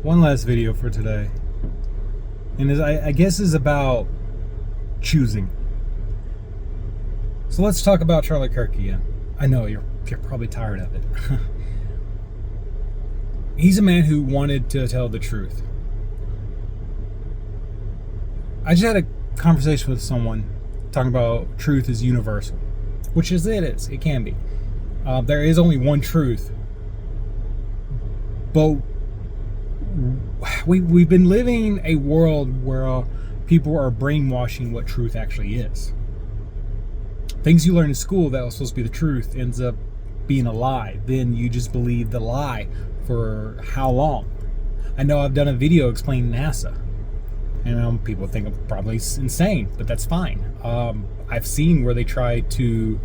One last video for today, and I guess is about choosing. So let's talk about Charlie Kirk again. I know you're probably tired of it. He's a man who wanted to tell the truth. I just had a conversation with someone talking about truth is universal, which is it is. It can be. There is only one truth, but we've been living a world where people are brainwashing what truth actually is. Things you learn in school that was supposed to be the truth ends up being a lie. Then you just believe the lie for how long? I know I've done a video explaining NASA, and people think I'm probably insane, but that's fine. I've seen where they try to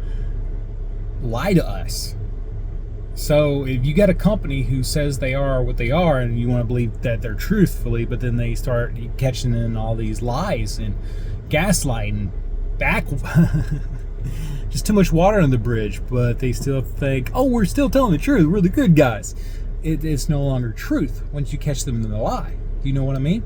lie to us. So if you got a company who says they are what they are and you want to believe that they're truthfully, but then they start catching in all these lies and gaslighting back, just too much water on the bridge, but they still think, oh, we're still telling the truth, we're the good guys. It's no longer truth once you catch them in the lie. Do you know what I mean?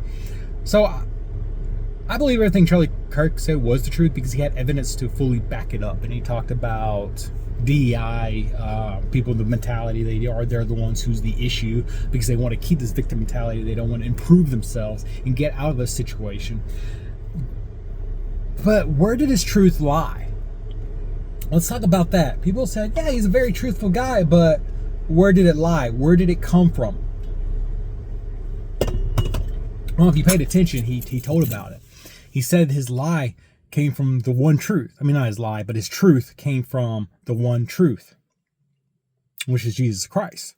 So I believe everything Charlie Kirk said was the truth because he had evidence to fully back it up. And he talked about DEI, people, the mentality they're the ones who's the issue because they want to keep this victim mentality. They don't want to improve themselves and get out of a situation. But where did his truth lie? Let's talk about that. People said, yeah, he's a very truthful guy, but where did it lie? Where did it come from? Well, if you paid attention, he told about it. He said his lie came from the one truth. I mean, not his lie, but his truth came from the one truth, which is Jesus Christ.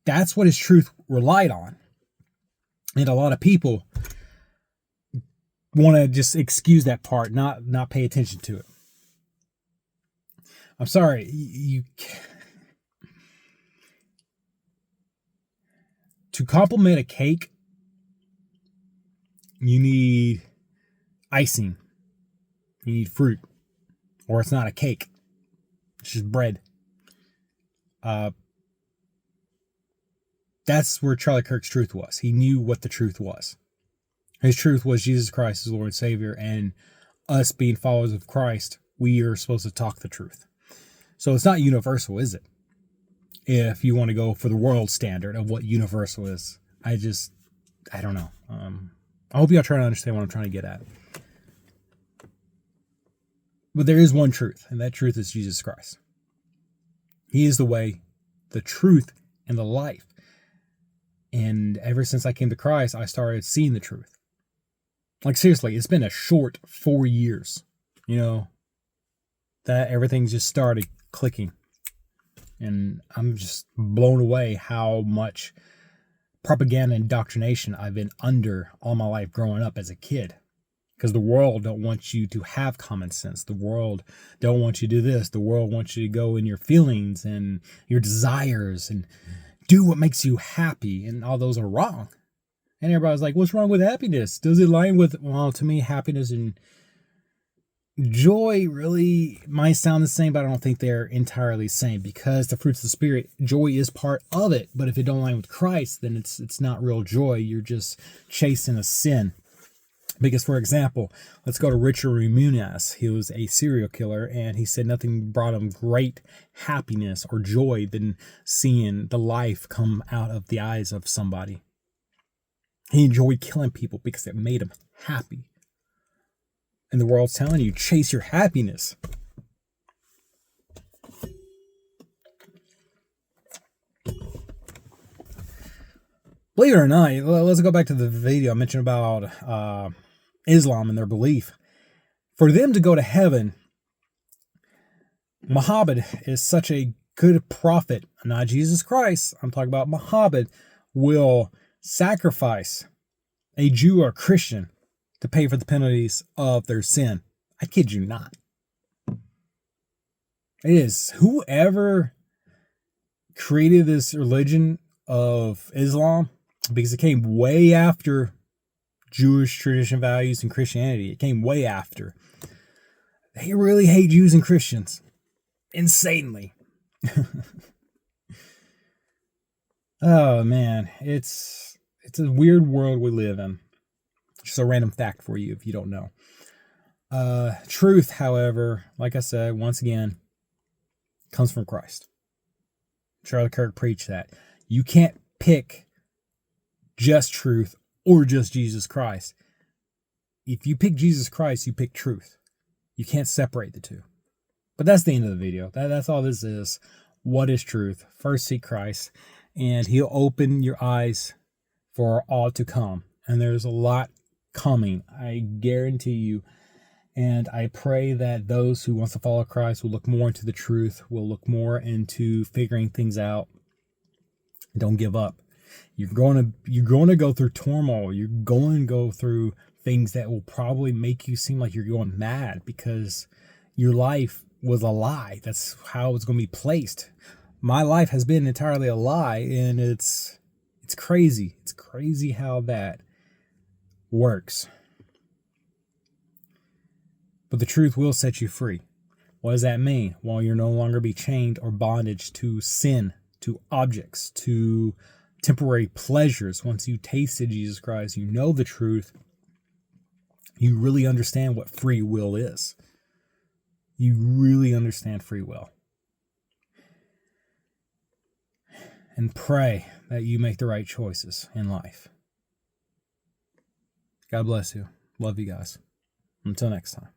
That's what his truth relied on. And a lot of people want to just excuse that part, not pay attention to it. I'm sorry, to compliment a cake, you need icing. You need fruit. Or it's not a cake. It's just bread. That's where Charlie Kirk's truth was. He knew what the truth was. His truth was Jesus Christ is Lord and Savior, and us being followers of Christ, we are supposed to talk the truth. So it's not universal, is it? If you want to go for the world standard of what universal is. I don't know. I hope y'all try to understand what I'm trying to get at. But there is one truth, and that truth is Jesus Christ. He is the way, the truth, and the life. And ever since I came to Christ, I started seeing the truth. Like, seriously, it's been a short 4 years, that everything just started clicking. And I'm just blown away how much propaganda and indoctrination I've been under all my life growing up as a kid. Because the world don't want you to have common sense. The world don't want you to do this. The world wants you to go in your feelings and your desires and do what makes you happy. And all those are wrong. And everybody's like, what's wrong with happiness? Does it align with, well, to me, happiness and joy really might sound the same, but I don't think they're entirely the same because the fruits of the Spirit, joy is part of it. But if it don't align with Christ, then it's not real joy. You're just chasing a sin. Because, for example, let's go to Richard Ramirez. He was a serial killer, and he said nothing brought him great happiness or joy than seeing the life come out of the eyes of somebody. He enjoyed killing people because it made him happy. And the world's telling you, chase your happiness. Believe it or not, let's go back to the video I mentioned about Islam and their belief. For them to go to heaven, Muhammad is such a good prophet, not Jesus Christ. I'm talking about Muhammad will sacrifice a Jew or a Christian to pay for the penalties of their sin. I kid you not. It is whoever created this religion of Islam, because it came way after Jewish tradition values and Christianity. It came way after. They really hate Jews and Christians. Insanely. Oh man, it's a weird world we live in. Just a random fact for you if you don't know. Truth, however, like I said, once again, comes from Christ. Charlie Kirk preached that. You can't pick just truth or just Jesus Christ. If you pick Jesus Christ, you pick truth. You can't separate the two. But that's the end of the video. That's all this is. What is truth? First seek Christ, and he'll open your eyes for all to come. And there's a lot coming, I guarantee you. And I pray that those who want to follow Christ will look more into the truth, will look more into figuring things out. Don't give up. You're going to go through turmoil. You're going to go through things that will probably make you seem like you're going mad because your life was a lie. That's how it's going to be placed. My life has been entirely a lie, and it's crazy. It's crazy how that works. But the truth will set you free. What does that mean? Well, you'll no longer be chained or bondage to sin, to objects, to temporary pleasures. Once you tasted Jesus Christ, you know the truth. You really understand what free will is. You really understand free will. And pray that you make the right choices in life. God bless you. Love you guys. Until next time.